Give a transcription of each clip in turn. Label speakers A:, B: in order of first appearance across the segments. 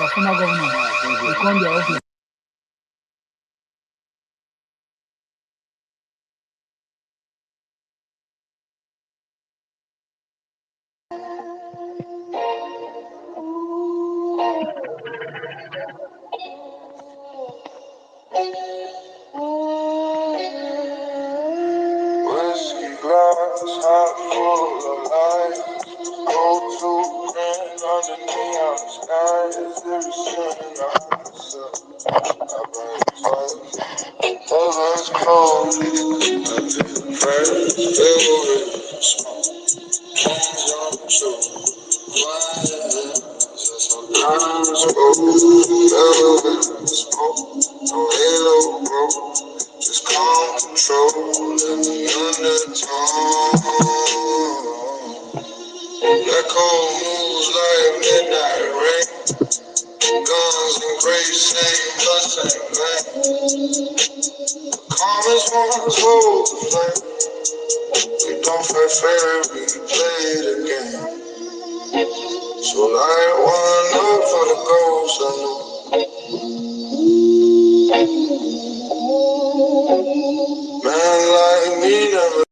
A: former governor. They come their office.
B: Whiskey glass half full of light. Go to grand under neon skies. There is sun in the sun. I burn twice. Heaven's cold. I feel fresh. Favorite smoke. Kings on the truth. Quiet. Sometimes smoke. Velvet smoke. No halo, bro. Just calm control in the undertone. Echo moves like midnight rain. Guns and grapes, same blood, same vein. Calmest ones hold the flame. We don't fight fair, we play the game. So light one up for the ghosts I know. Man like me never.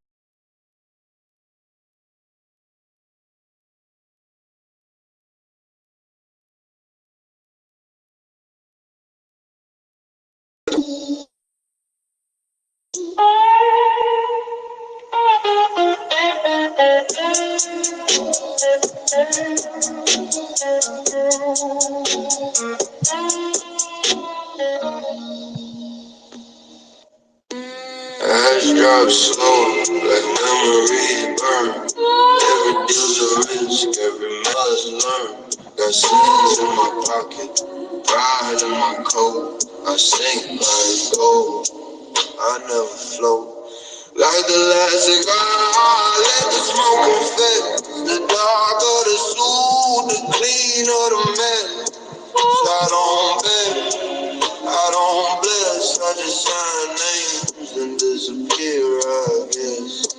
B: Ash drops slow, like memory burn. Every deal's a risk, every must learn. Got sins in my pocket, pride in my coat. I sink like gold, I never float. Like the last cigar, let the smoke infect. The dark of the suit, the clean of the man. I don't beg, I don't bless, I just sign names and disappear, I guess.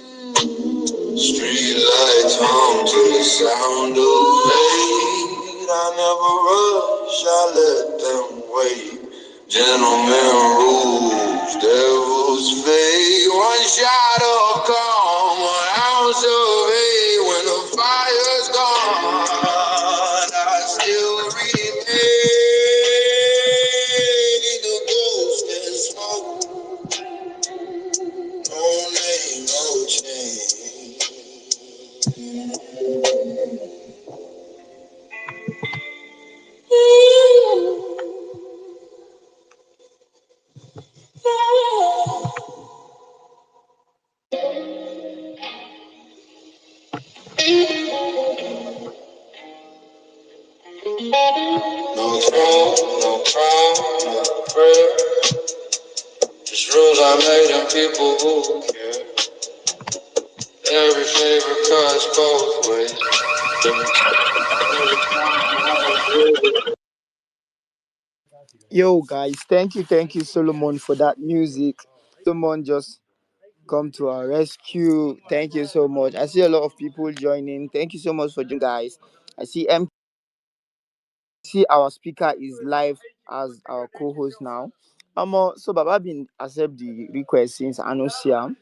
B: Street lights hum to the sound of fate. I never rush, I let them wait. Gentlemen rules, devils fade. One shot of calm, 1 ounce of hate. When the fire's gone, I still remain the ghost and smoke. No name, no change. No throne, no crown, no prayer. Just rules I made and people who care. Every favor cuts both ways.
A: Yo, guys, thank you, Solomon, for that music. Solomon just come to our rescue. Thank you so much. I see a lot of people joining. Thank you so much for joining, guys. I see our speaker is live as our co-host now. So Baba been accept the request since Anosia.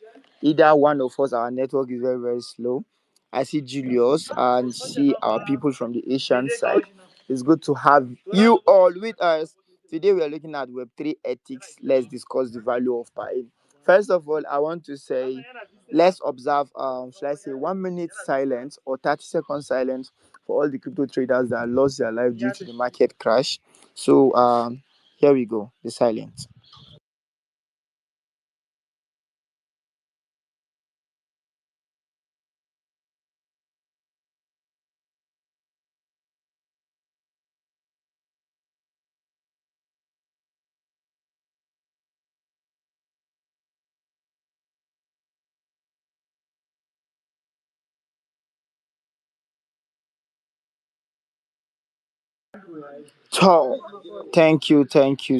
A: Either one of us, our network is very, very slow. I see Julius and see our people from the Asian side. It's good to have you all with us. Today we are looking at Web3 ethics. Let's discuss the value of Piin. First of all, I want to say let's observe should I say 1 minute silence or 30 second silence for all the crypto traders that lost their life due to the market crash. So here we go. The silence. So, thank you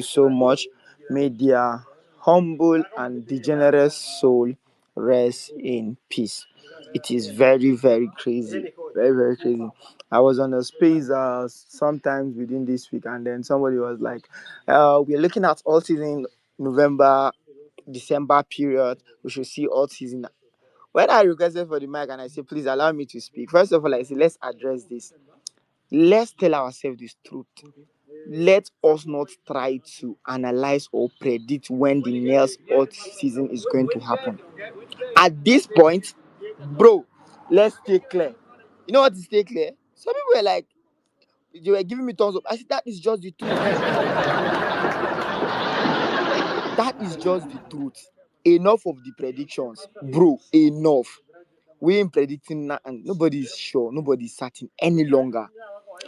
A: so much. May their humble and degenerate soul rest in peace. It is very, very crazy. Very, very crazy. I was on a space sometimes within this week, and then somebody was like, we're looking at all season November, December period. We should see all season. When I requested for the mic and I said, please allow me to speak, first of all, I said, let's address this. Let's tell ourselves this truth. Let us not try to analyze or predict when the next off season is going to happen. At this point, bro, let's stay clear. You know what is stay clear? Some people were like, they were giving me thumbs up. I said, that is just the truth. That is just the truth. Enough of the predictions, bro. Enough. We ain't predicting now, and nobody is sure, nobody is certain any longer.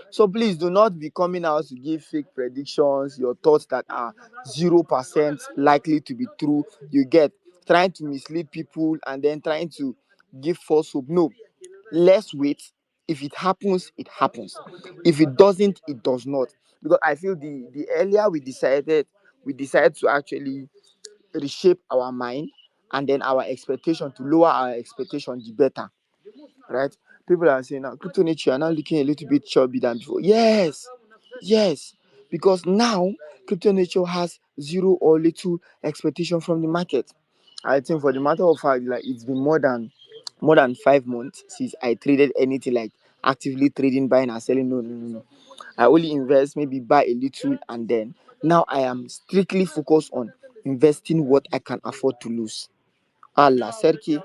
A: So please do not be coming out to give fake predictions, your thoughts that are 0% likely to be true. You get trying to mislead people and then trying to give false hope. No, let's wait. If it happens, it happens. If it doesn't, it does not. Because I feel the earlier we decided to actually reshape our mind and then our expectation to lower our expectation, the better, right? People are saying now, crypto nature are now looking a little bit chubby than before. Yes, yes, because now crypto nature has zero or little expectation from the market. I think for the matter of fact, like it's been more than 5 months since I traded anything like actively trading, buying and selling. No, no, no, no. I only invest, maybe buy a little, and then now I am strictly focused on investing what I can afford to lose. Allah, Serki.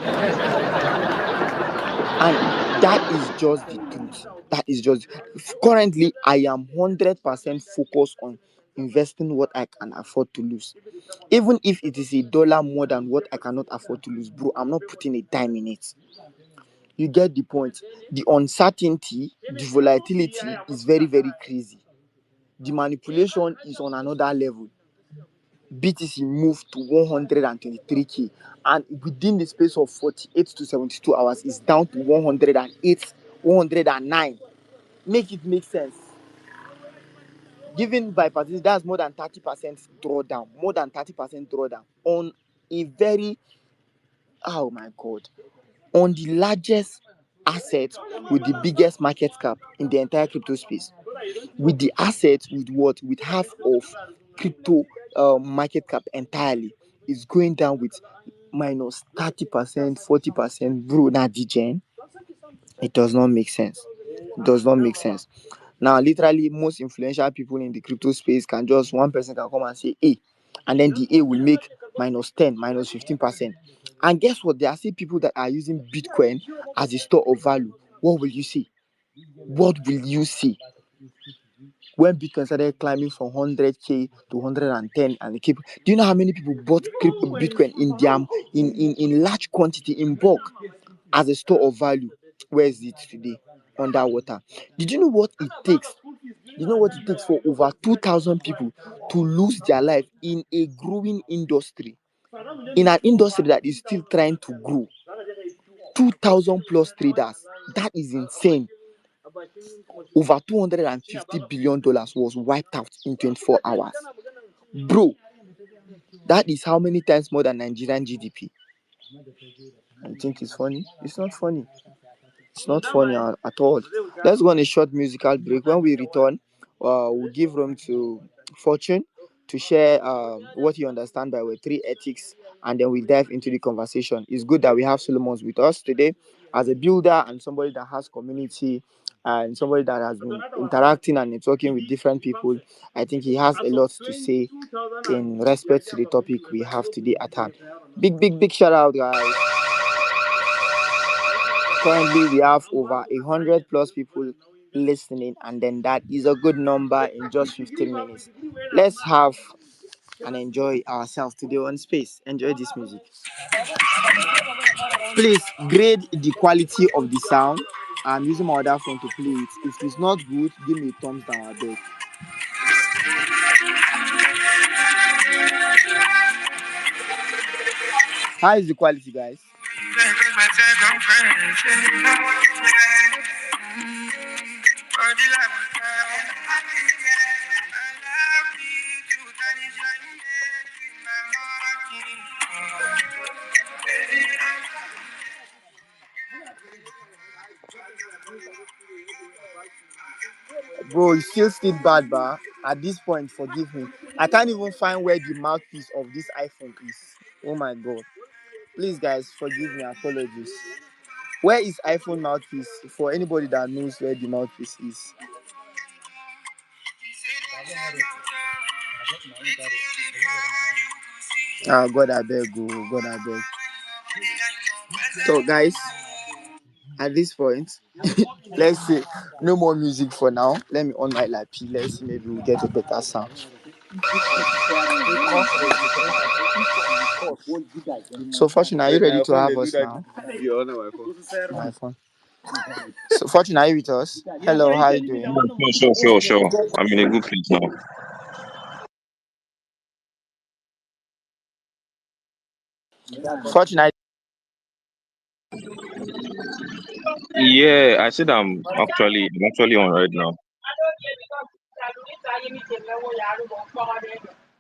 A: And that is just the truth. That is just currently I am 100% focused on investing what I can afford to lose. Even if it is $1 more than what I cannot afford to lose, bro, I'm not putting a dime in it. You get the point. The uncertainty, the volatility is very, very crazy. The manipulation is on another level. BTC moved to 123k, and within the space of 48 to 72 hours is down to 108, 109. Make it make sense. Given by participants, that's more than 30% drawdown, on a very, oh my god, on the largest asset with the biggest market cap in the entire crypto space, with the assets with what, with half of crypto market cap entirely, is going down with minus 30%, 40%, bro. Now degen, it does not make sense. It does not make sense. Now literally most influential people in the crypto space can just, one person can come and say A, and then the A will make minus 10, minus 15%. And guess what? There are still people that are using Bitcoin as a store of value. What will you see? What will you see? When Bitcoin started climbing from 100k to 110, and keep, do you know how many people bought Bitcoin in their in large quantity, in bulk, as a store of value? Where is it today? Underwater. Did you know what it takes? You know what it takes for over 2,000 people to lose their life in a growing industry, in an industry that is still trying to grow? 2,000 plus traders. That is insane. Over $250 billion was wiped out in 24 hours. Bro, that is how many times more than Nigerian GDP? I think it's funny. It's not funny. It's not funny at all. Let's go on a short musical break. When we return, we'll give room to Fortune to share what you understand by Web3 ethics, and then we dive into the conversation. It's good that we have Solomons with us today as a builder and somebody that has community and somebody that has been interacting and talking with different people. I think he has a lot to say in respect to the topic we have today at hand. Big, big, big shout out, guys. Currently, we have over 100 plus people listening, and then that is a good number in just 15 minutes. Let's have and enjoy ourselves today on space. Enjoy this music. Please grade the quality of the sound. I'm using my other phone to play it. If it's not good, give me a thumbs down, I beg. How is the quality, guys? Bro, you still still bad, but at this point, forgive me. I can't even find where the mouthpiece of this iPhone is. Oh my god. Please, guys, forgive me. Apologies. Where is iPhone mouthpiece for anybody that knows where the mouthpiece is? Ah, God, I beg, oh, God, I beg. So, guys, at this point, let's say no more music for now. Let me on my laptop. Let's see, maybe we'll get a better sound. So, Fortune, are you ready to have us now? My phone. So, Fortune, are you with us? Hello, how are you doing?
C: Sure. I'm in a good place now.
A: Fortune,
C: Yeah, I said I'm actually on right now.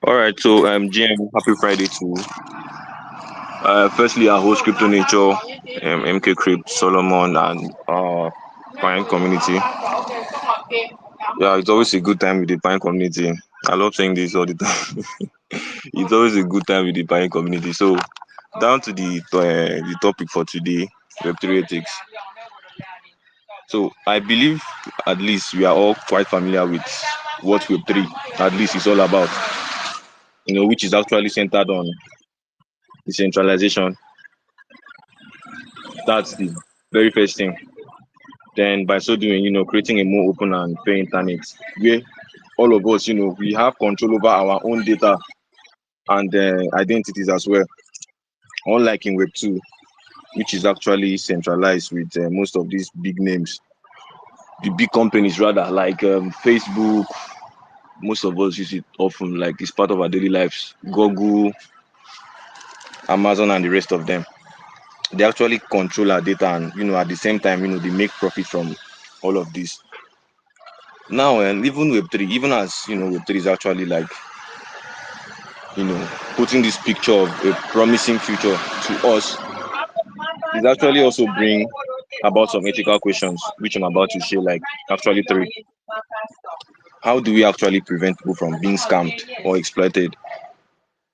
C: All right, so GM, happy Friday to you. Firstly, our host Crypto Nature, MK Crypt, Solomon, and Pine community. Yeah, it's always a good time with the Pine community. I love saying this all the time. It's always a good time with the Pine community. So, down to the topic for today, Web3 ethics. So, I believe at least we are all quite familiar with what Web3 at least is all about. Which is actually centered on decentralization. That's the very first thing. Then by so doing, creating a more open and fair internet where all of us, we have control over our own data and identities as well. Unlike in Web2, which is actually centralized with most of these big names, the big companies rather, like Facebook. Most of us use it often, like it's part of our daily lives. Google, Amazon, and the rest of them. They actually control our data, and at the same time, they make profit from all of this. Now, and even Web3, even as Web3 is actually like putting this picture of a promising future to us, it actually also bring about some ethical questions, which I'm about to share, like actually three. How do we actually prevent people from being scammed or exploited?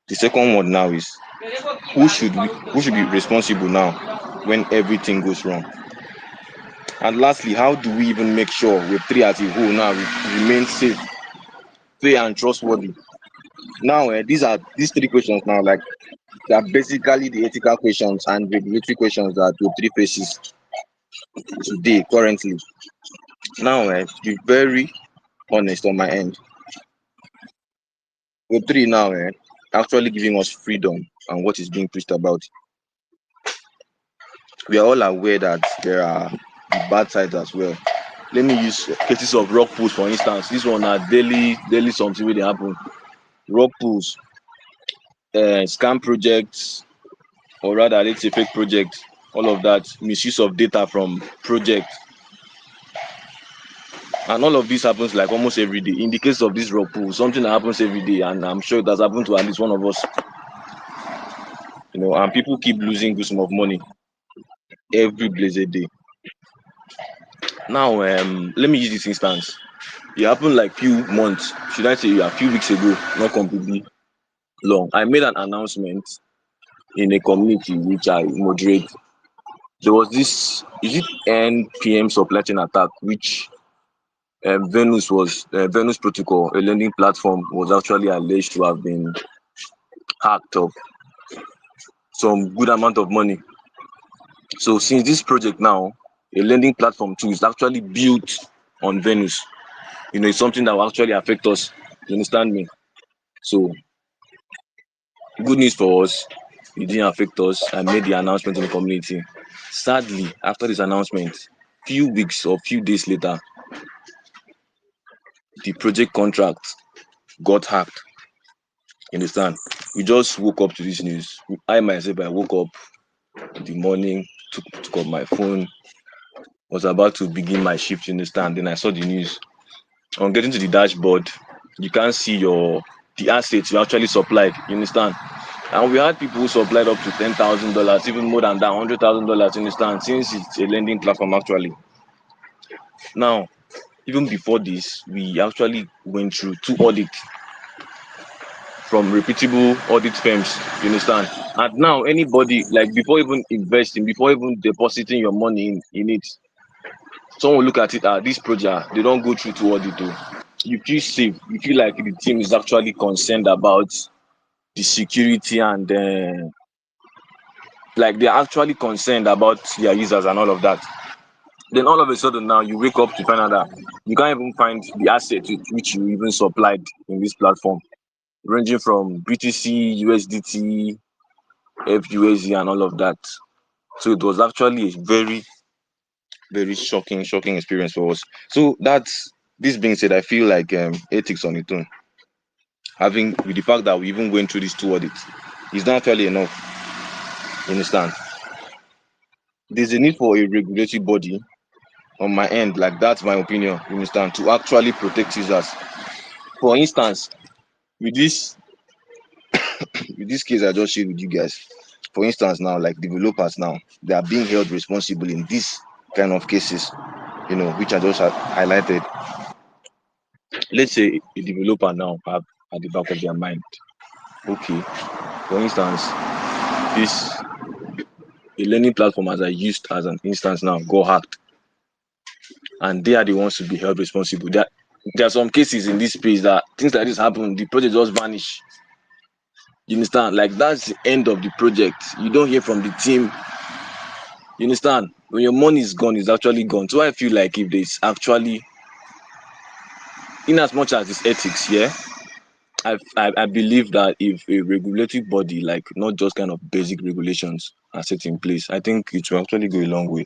C: The second one now is who should be responsible now when everything goes wrong? And lastly, how do we even make sure Web3 as a whole now remains safe, fair, and trustworthy? Now, these three questions now, like they are basically the ethical questions and regulatory questions that Web3 faces today, currently. Now, to be very honest on my end, Web3 now, actually giving us freedom and what is being preached about. We are all aware that there are the bad sides as well. Let me use cases of rock pools for instance. This one are daily something wey dey happen. Rock pools, scam projects, or rather let's say fake projects, all of that, misuse of data from projects, and all of this happens like almost every day. In the case of this rock pool, something that happens every day, and I'm sure it has happened to at least one of us. And people keep losing good sum of money every blessed day. Now, let me use this instance. It happened like few months, should I say a few weeks ago, not completely long. I made an announcement in a community which I moderate. There was this, is it NPM supply chain attack, which Venus Protocol, a lending platform, was actually alleged to have been hacked of some good amount of money. So since this project now, a lending platform too, is actually built on Venus. It's something that will actually affect us. You understand me? So good news for us, it didn't affect us. I made the announcement in the community. Sadly, after this announcement, few weeks or few days later, the project contract got hacked. You understand? We just woke up to this news. I myself, I woke up in the morning, took up my phone, was about to begin my shift. You understand? Then I saw the news. On getting to the dashboard, you can't see the assets you actually supplied. You understand? And we had people who supplied up to $10,000, even more than that, $100,000. You understand? Since it's a lending platform actually. Now, Even before this, we actually went through two audits from reputable audit firms. You understand? And now anybody, like, before even investing, before even depositing your money in it, someone will look at it, this project, they don't go through to audit though. You feel safe. You feel like the team is actually concerned about the security, and like they're actually concerned about their users and all of that. Then all of a sudden now you wake up to find out that you can't even find the asset which you even supplied in this platform, ranging from BTC, USDT, FUSD, and all of that. So it was actually a very, very shocking experience for us. So that's this being said, I feel like ethics on its own, having with the fact that we even went through these two audits, is not actually enough. You understand? There's a need for a regulatory body on my end, like that's my opinion, you understand, to actually protect users. For instance, with this case I just shared with you guys, for instance, now, like developers now, they are being held responsible in this kind of cases, which I just highlighted. Let's say a developer now have at the back of their mind, okay, for instance, this a learning platform, as I used as an instance now, got hacked, and they are the ones to be held responsible. There are some cases in this space that things like this happen, the project just vanish. You understand? Like that's the end of the project. You don't hear from the team. You understand? When your money is gone, it's actually gone. So I feel like if there's actually, in as much as it's ethics, yeah, I believe that if a regulatory body, like not just kind of basic regulations, are set in place, I think it will actually go a long way.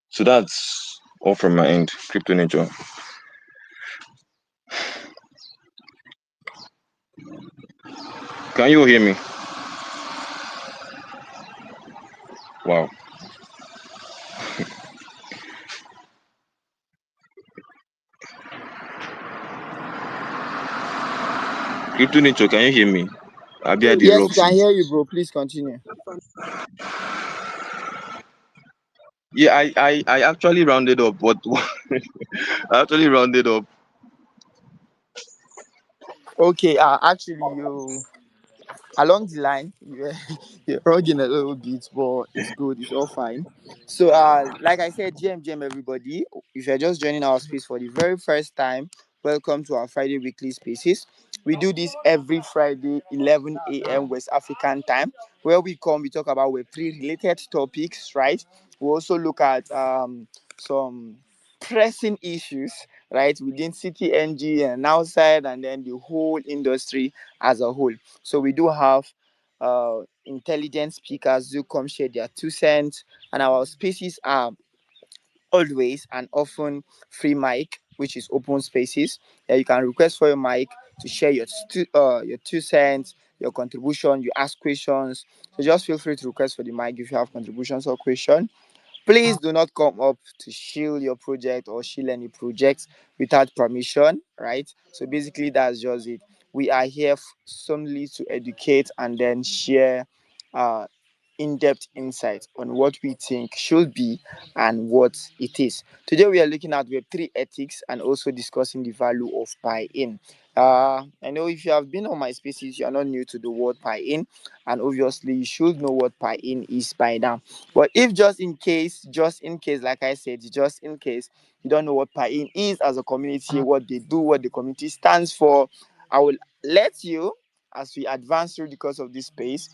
C: So that's all from my end. Crypto nature. Can you hear me? Wow. Crypto nature, can you hear me? Abia the
A: Yes, we
C: rocks.
A: can hear you, bro. Please continue.
C: Yeah, I actually rounded up. What I actually rounded up.
A: Okay, actually, you along the line you're rugging a little bit, but it's good, it's all fine. So like I said, gm everybody, if you're just joining our space for the very first time, welcome to our Friday weekly spaces. We do this every Friday 11 a.m. West African time, where we come, we talk about web3 related topics, right? We also look at some pressing issues, right, within CTNG and outside, and then the whole industry as a whole. So we do have intelligent speakers who come share their 2 cents, and our spaces are always and often free mic, which is open spaces. You can request for your mic to share your 2 cents, your contribution. You ask questions. So just feel free to request for the mic if you have contributions or questions. Please do not come up to shield your project or shield any projects without permission, right? So basically, that's just it. We are here solely to educate and then share uh, in-depth insight on what we think should be and what it is. Today we are looking at Web3 ethics and also discussing the value of buy-in. I know if you have been on my spaces, you are not new to the word buy-in, and obviously you should know what buy-in is by now. But if just in case, like I said, just in case you don't know what buy-in is as a community, what they do, what the community stands for, I will let you, as we advance through the course of this space,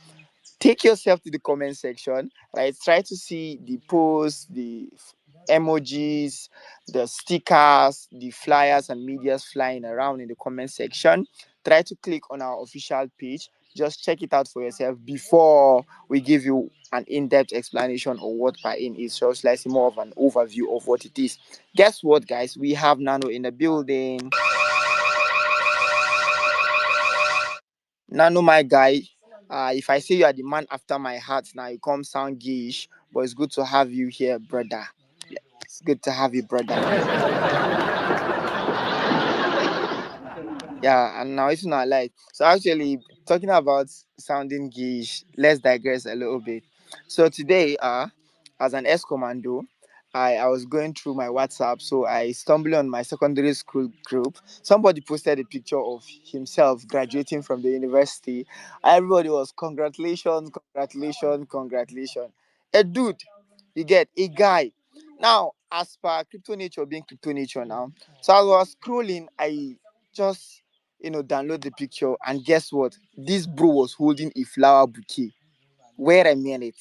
A: take yourself to the comment section, right? Try to see the posts, the emojis, the stickers, the flyers and medias flying around in the comment section. Try to click on our official page. Just check it out for yourself before we give you an in-depth explanation of what buy-in is. So it's like more of an overview of what it is. Guess what, guys? We have Nano in the building. Nano, my guy. If I say you are the man after my heart now, you come sound gayish, but it's good to have you here, brother. Yeah, it's good to have you, brother. Yeah, and now it's not like so. Actually, talking about sounding gayish, let's digress a little bit. So today, as an ex commando, I was going through my WhatsApp, so I stumbled on my secondary school group. Somebody posted a picture of himself graduating from the university. Everybody was congratulations, congratulations, congratulations. A dude, you get a guy. Now, as per crypto nature being crypto nature now, so I was scrolling, I just download the picture, and guess what? This bro was holding a flower bouquet. Wait a minute.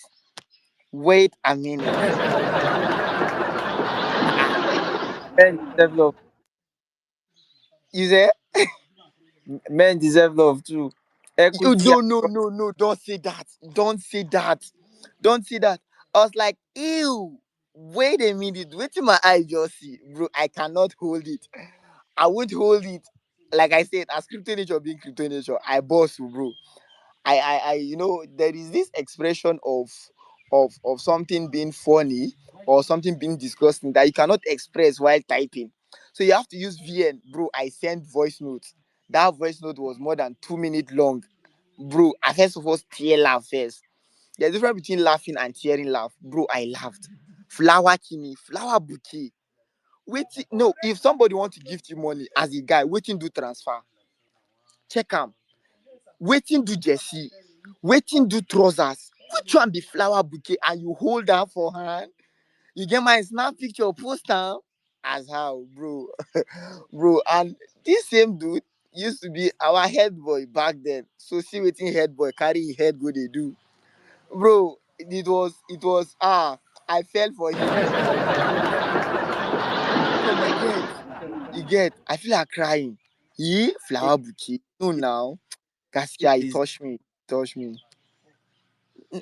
A: Wait a minute.
B: Men deserve love.
A: You say?
B: Men deserve love too.
A: Oh,
B: Equity.
A: no, no, no, no, don't say that. Don't say that. Don't say that. I was like, ew. Wait a minute. Wait till my eye just see. Bro, I cannot hold it. I won't hold it. Like I said, as crypto nature being crypto nature, I boss you, bro. There is this expression of something being funny or something being disgusting that you cannot express while typing. So you have to use VN, bro. I sent voice notes. That voice note was more than 2 minutes long, bro. I first of all tear laugh first. There's a difference between laughing and tearing laugh, bro. I laughed. Flower kimi, flower bouquet. Wait, no. If somebody want to gift you money as a guy, waiting do transfer. Check am. Waiting do jersey, waiting do trousers, which one be flower bouquet and you hold am for hand? You get my snap picture, post am. As how, bro? Bro, and this same dude used to be our head boy back then. So see wetin head boy carry him head go dey do, bro. It was I fell for him. So you get I feel like crying. He
B: It,
A: flower bouquet, no,
B: it,
A: now
B: it
A: gaskia, he
B: is
A: touch me.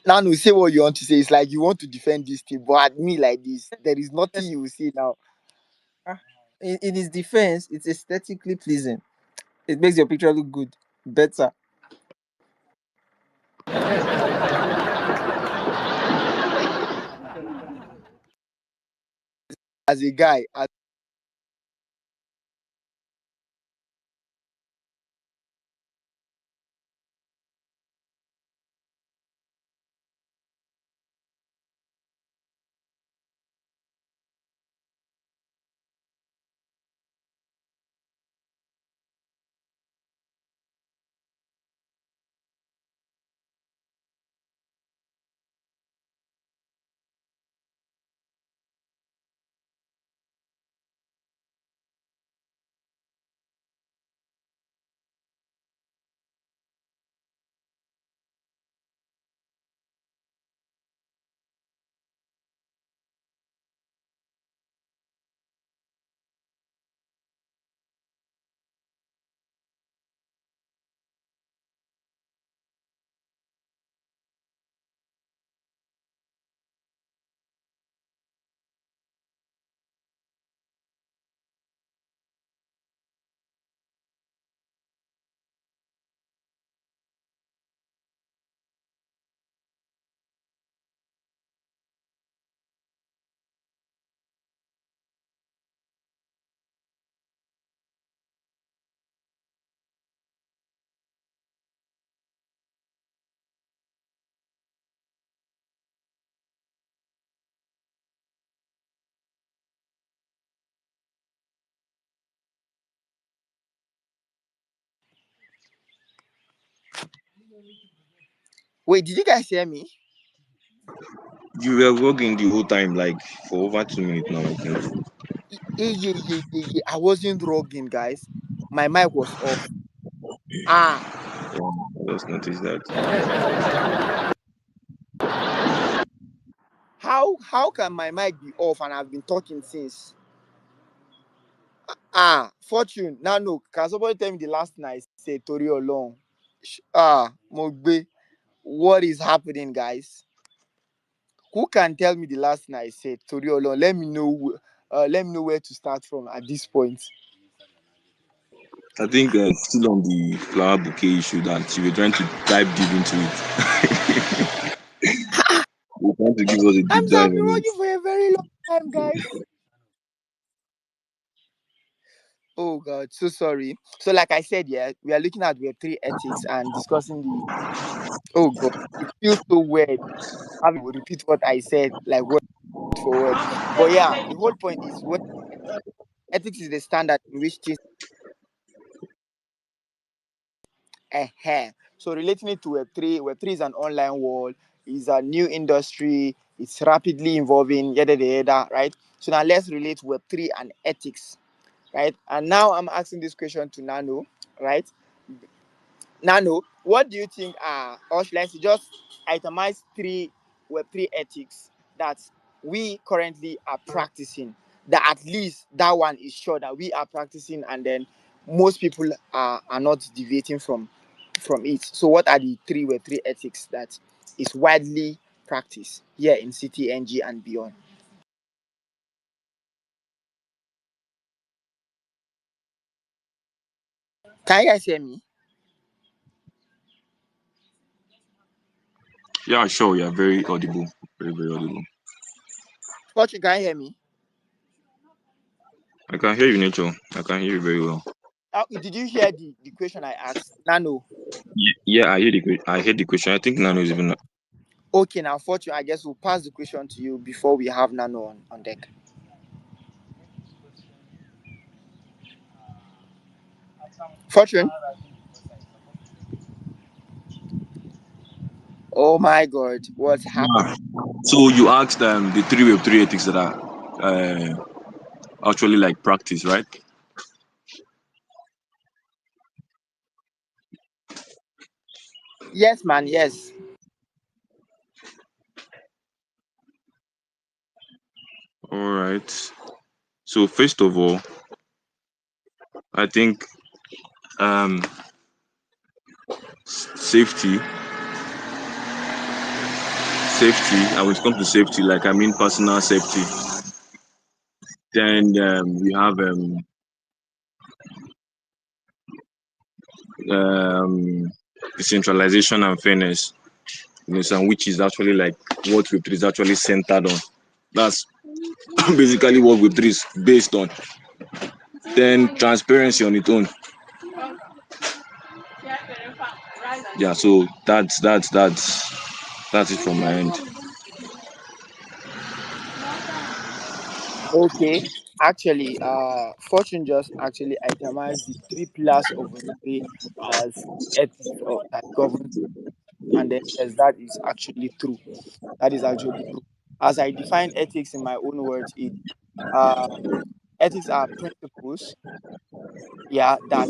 A: Now no say what you want to say. It's like you want to defend this thing, but at me like this, there is nothing
B: yes,
A: you will say now.
B: in his defense, it's aesthetically pleasing. It makes your picture look good, better.
A: As a guy, wait, did you guys hear me?
C: You were working the whole time, like for over 2 minutes now, I think.
A: Yeah, yeah, yeah, yeah. I wasn't rugging, guys. My mic was off. Ah,
C: Yeah, I just noticed that.
A: how can my mic be off and I've been talking since? Fortune. Now no, can somebody tell me the last thing I said? Tori alone. Mogbe. What is happening, guys? Who can tell me the last thing I said? Tori alone. Let me know. Let me know where to start from at this point.
C: I think still on the flower bouquet issue that you were trying to dive deep into it. You were trying to give us a deep
A: I've
C: dive
A: been
C: on it.
A: working for a very long time, guys. Oh God, so sorry. So, like I said, yeah, we are looking at Web3 ethics and discussing the. Oh God, it feels so weird having to repeat what I said. Like what? forward. But yeah, the whole point is what ethics is the standard in which things So relating it to Web3 is an online world, is a new industry, it's rapidly evolving, yada yada yada, right? So now let's relate Web3 and ethics, right? And now I'm asking this question to Nano, right? Nano, what do you think are, or should I say, just itemize three Web3 ethics that we currently are practicing? That at least that one is sure that we are practicing, and then most people are not deviating from it. So, what are the three Web3 ethics that is widely practiced here in CTNG and beyond? Can you guys hear me?
C: Yeah, sure. You are very audible. Very, very audible.
A: Fortune, can you hear me?
C: I can hear you, Nature. I can hear you very well.
A: Did you hear the question I asked? Nano.
C: Yeah, I heard the question. I think Nano is even.
A: Okay, now Fortune, I guess we'll pass the question to you before we have Nano on deck. Fortune. Oh my God, what's happened?
C: Yeah. So you asked the three ethics that are actually like practice, right?
A: Yes, man. Yes.
C: All right. So first of all, I think um safety, safety. And when it comes to safety, like I mean personal safety. Then we have um decentralization and fairness. You know, so which is actually like what Web3 is actually centered on. That's basically what Web3 is based on. Then transparency on its own. Yeah, so that's it from my end.
A: Okay. Actually, Fortune just actually itemized the three pillars of Web3 as ethics that govern, and then yes, that is actually true. That is actually true. As I define ethics in my own words, ethics are principles, yeah, that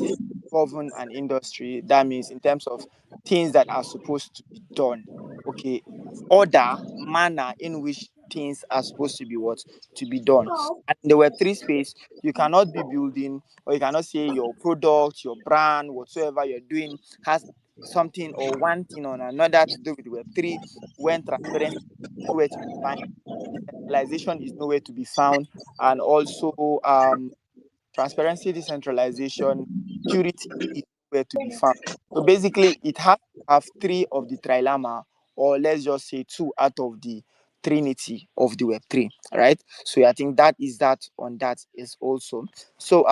A: govern an industry. That means in terms of things that are supposed to be done. Okay, order, manner in which things are supposed to be what to be done. And in the Web3 space, you cannot be building, or you cannot say your product, your brand, whatsoever you're doing has something or one thing or another to do with Web3 when transparency is nowhere to be found, decentralization is nowhere to be found, and also transparency, decentralization, security is where to be found. So basically, it has to have three of the trilemma, or let's just say two out of the trinity of the Web3, right? So I think that is that on that is also. So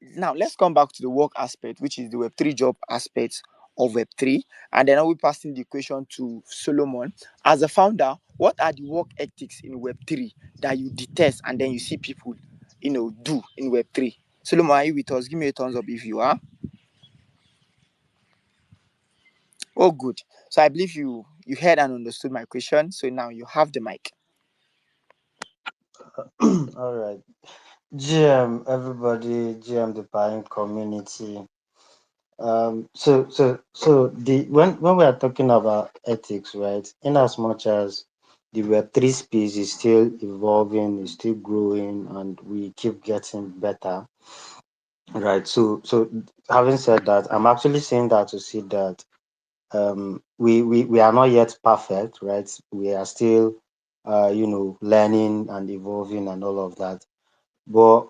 A: now let's come back to the work aspect, which is the Web3 job aspect of Web3. And then I'll be passing the question to Solomon. As a founder, what are the work ethics in Web3 that you detest and then you see people, do in Web3? Solomon, are you with us? Give me a thumbs up if you are. Oh, good. So I believe you heard and understood my question. So now you have the mic.
B: All right. GM, everybody, GM, the buying community. So the when we are talking about ethics, right? In as much as the Web3 space is still evolving, is still growing, and we keep getting better, right? So having said that, I'm actually saying that to see that we are not yet perfect, right? We are still learning and evolving and all of that. But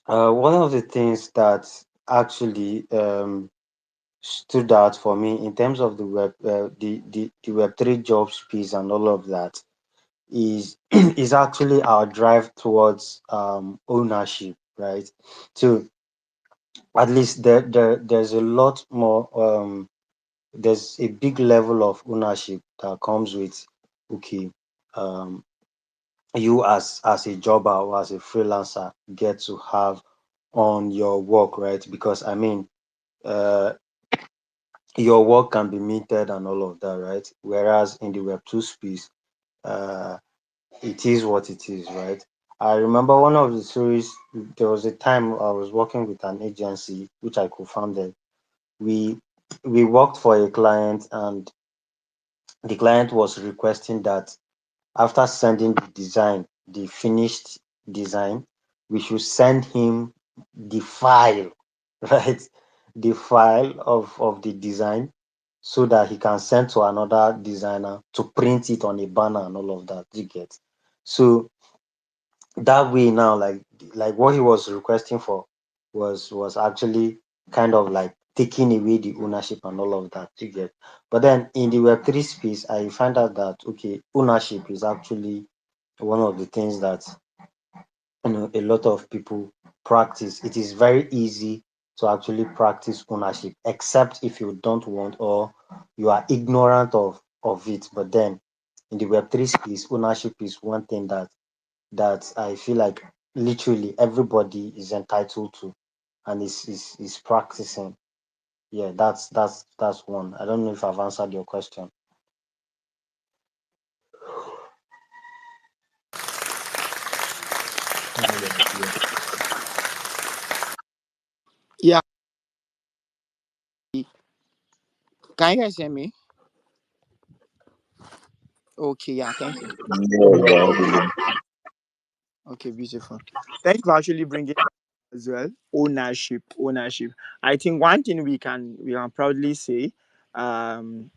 B: one of the things that actually stood out for me in terms of the the Web3 job space and all of that is is actually our drive towards ownership, right? So at least there's a lot more there's a big level of ownership that comes with okay.
D: um, you as a jobber or as a freelancer get to have on your work, right? Because I mean, uh, your work can be minted and all of that, right? Whereas in the Web2 space, uh, it is what it is, right? I remember one of the stories. There was a time I was working with an agency which I co-founded. We we worked for a client, and the client was requesting that after sending the design, the finished design, we should send him the file, right? The file of the design, so that he can send to another designer to print it on a banner and all of that. You get? So that way now, like what he was requesting for was actually kind of like taking away the ownership and all of that. You get? But then in the Web3 space, I find out that okay, ownership is actually one of the things that a lot of people practice. It is very easy to actually practice ownership, except if you don't want or you are ignorant of it. But then in the Web3 space, ownership is one thing that I feel like literally everybody is entitled to and is practicing. Yeah, that's one. I don't know if I've answered your question.
A: Yeah, can you guys hear me? Okay, yeah, thank you.
C: Yeah,
A: Okay, beautiful. Thank you for actually bringing as well. Ownership, ownership. I think one thing we can proudly say, um,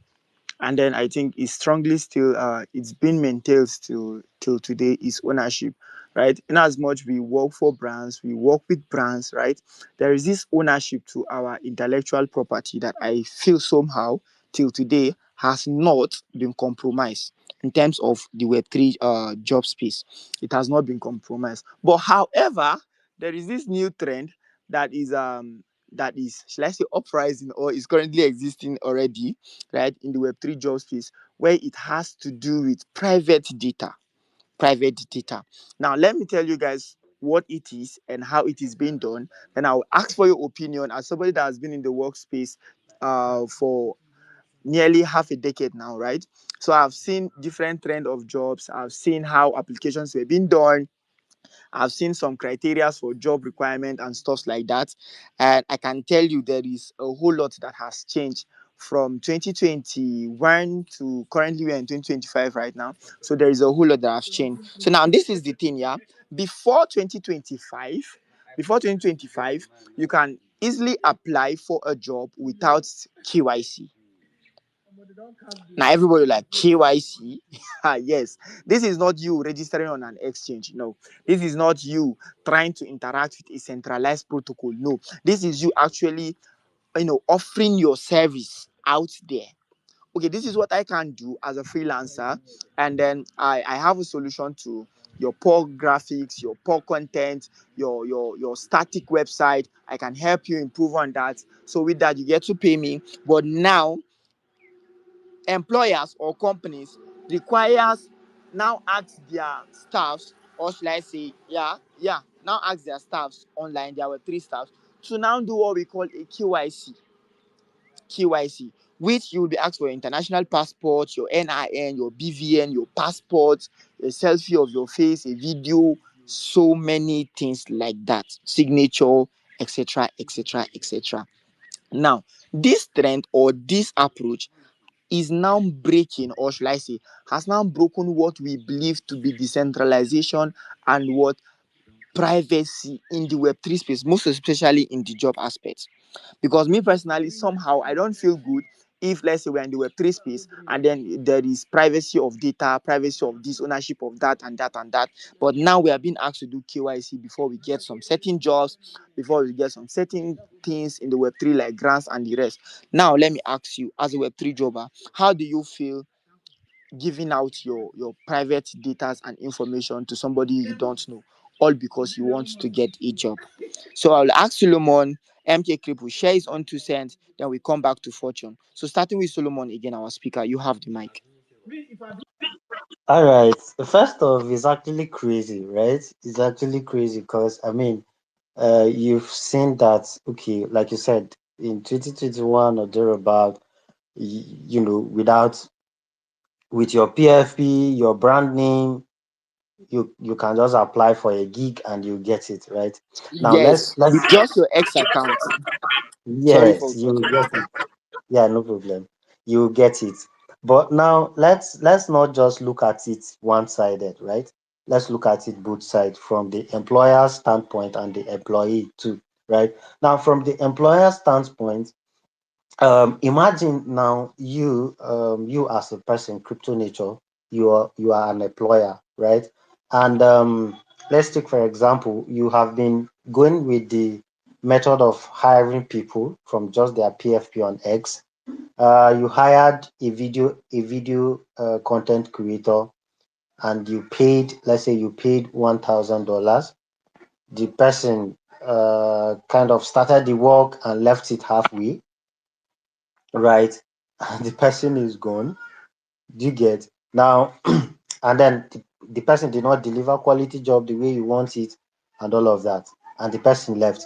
A: and then I think it's strongly still it's been maintained still till today is ownership, right? In as much we work for brands, we work with brands, right? There is this ownership to our intellectual property that I feel somehow till today has not been compromised in terms of the Web3 job space. It has not been compromised. But however, there is this new trend that is shall I say uprising or is currently existing already, right, in the Web3 job space, where it has to do with private data. Private data. Now, let me tell you guys what it is and how it is being done. And I'll ask for your opinion as somebody that has been in the workspace for nearly half a decade now, right? So I've seen different trend of jobs. I've seen how applications were being done. I've seen some criteria for job requirement and stuff like that. And I can tell you there is a whole lot that has changed from 2021 to currently we're in 2025 right now. So there is a whole lot that has changed. So now this is the thing, yeah. Before 2025, before 2025, you can easily apply for a job without KYC. Now everybody like KYC. Yes, this is not you registering on an exchange. No, this is not you trying to interact with a centralized protocol. No, this is you actually, offering your service out there. Okay, this is what I can do as a freelancer, and then I have a solution to your poor graphics, your poor content, your static website. I can help you improve on that. So with that, you get to pay me. But now employers or companies requires now ask their staffs, or should I say, now ask their staffs online, there were three staffs, to now do what we call a KYC, which you will be asked for your international passport, your NIN, your BVN, your passport, a selfie of your face, a video, so many things like that, signature, etc., etc., etc. Now, this trend or this approach is now breaking, or should I say, has now broken what we believe to be decentralization and what privacy in the Web3 space, most especially in the job aspect. Because me personally, somehow I don't feel good if, let's say, we're in the Web3 space and then there is privacy of data, privacy of this, ownership of that and that and that. But now we are being asked to do KYC before we get some certain jobs, before we get some certain things in the Web3 like grants and the rest. Now, let me ask you, as a Web3 jobber, how do you feel giving out your private data and information to somebody you don't know, all because you want to get a job? So I'll ask Solomon, MK Crip will share his own 2 cents, then we come back to Fortune. So starting with Solomon again, our speaker, you have the mic.
D: All right. First off, it's actually crazy, right? It's actually crazy because I mean, you've seen that. Okay, like you said, in 2021 or thereabout, without with your PFP, your brand name, you can just apply for a gig and you get it, right? Now
A: Yes,
D: let's
A: with just your ex account. Sorry
D: yes,
A: for
D: you
A: cutting you.
D: get it. Yeah, no problem. You get it. But now let's not just look at it one-sided, right? Let's look at it both sides from the employer standpoint and the employee too, right? Now, from the employer standpoint, imagine now you as a person, crypto nature, you are an employer, right? And let's take for example, you have been going with the method of hiring people from just their PFP on X. You hired a video content creator, and you paid, let's say you paid $1,000. The person kind of started the work and left it halfway, right? And the person is gone. Do you get now? And then the person did not deliver quality job the way you want it, and all of that, and the person left.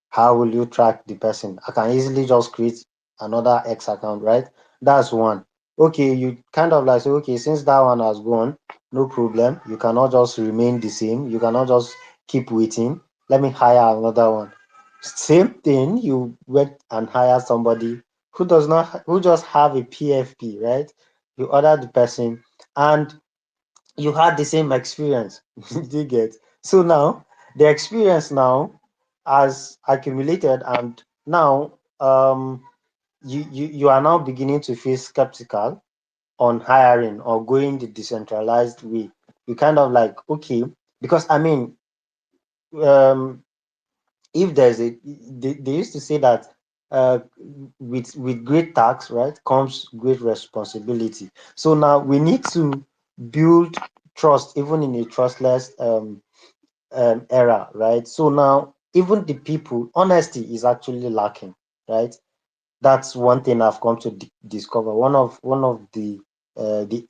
D: How will you track the person? I can easily just create another X account, right? That's one. Okay, you kind of like say, okay, since that one has gone, no problem. You cannot just remain the same. You cannot just keep waiting. Let me hire another one. Same thing. You went and hire somebody who just have a PFP, right? You order the person and you had the same experience. Do you get? So now the experience now has accumulated, and now you are now beginning to feel skeptical on hiring or going the decentralized way. You kind of like, okay, because I mean, um if there's a they used to say that uh with great tax, right, comes great responsibility. So now we need to build trust even in a trustless era, right? So now even the people, honesty is actually lacking, right? That's one thing I've come to discover. One of the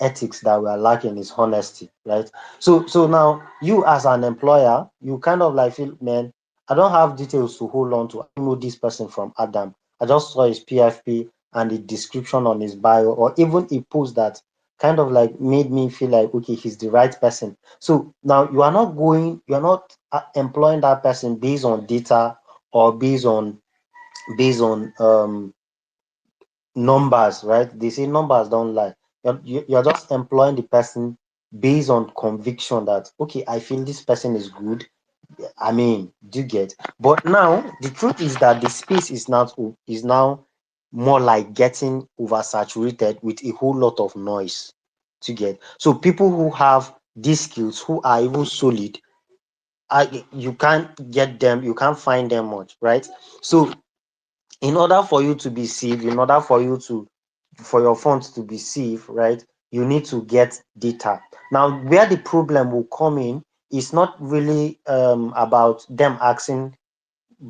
D: ethics that we are lacking is honesty, right? So now you as an employer, you kind of like feel, man, I don't have details to hold on to. I don't know this person from Adam. I just saw his PFP and the description on his bio, or even a post that kind of like made me feel like, okay, he's the right person. So now you are not employing that person based on data or based on numbers, right? They say numbers don't lie. You're just employing the person based on conviction that, okay, I feel this person is good. I mean, do you get? But now the truth is that the space is now more like getting oversaturated with a whole lot of noise. To get so people who have these skills, who are even solid, you can't get them, you can't find them much, right? So in order for you to be safe, in order for your funds to be safe, right, you need to get data. Now, where the problem will come in is not really about them asking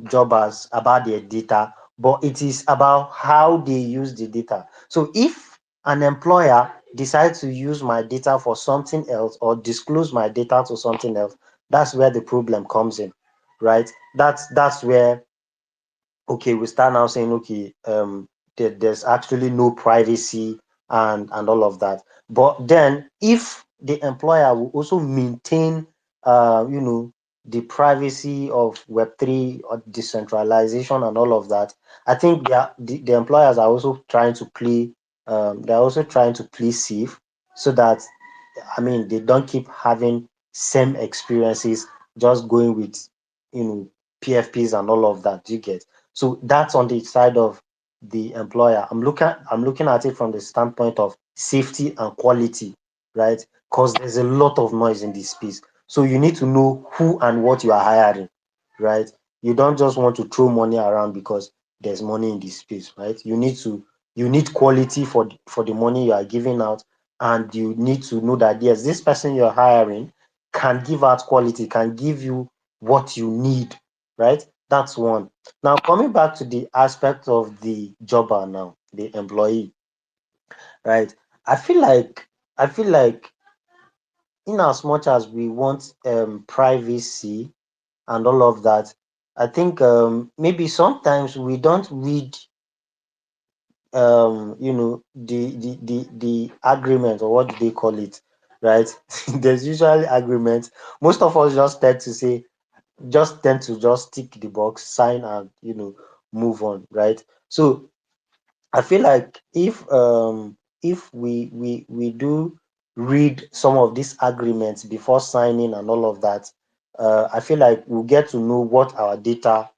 D: jobbers about their data, but it is about how they use the data. So if an employer decides to use my data for something else or disclose my data to something else, that's where the problem comes in, right? That's where, okay, we start now saying, okay, there's actually no privacy and all of that. But then if the employer will also maintain the privacy of Web3 or decentralization and all of that, I think the employers are also trying to play they're also trying to play safe, so that, I mean, they don't keep having same experiences, just going with you know PFPs and all of that. You get? So that's on the side of the employer. I'm looking at it from the standpoint of safety and quality, right? Because there's a lot of noise in this space. So you need to know who and what you are hiring, right? You don't just want to throw money around because there's money in this space, right? You need quality for the money you are giving out, and you need to know that, yes, this person you're hiring can give out quality, can give you what you need, right? That's one. Now, coming back to the aspect of the jobber now, the employee, right? I feel like in as much as we want privacy and all of that, I think maybe sometimes we don't read the agreement, or what do they call it, right? There's usually agreement. Most of us just tend to just tick the box, sign, and move on, right? So I feel like if we do read some of these agreements before signing and all of that, I feel like we'll get to know what our data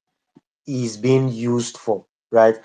D: is being used for, right?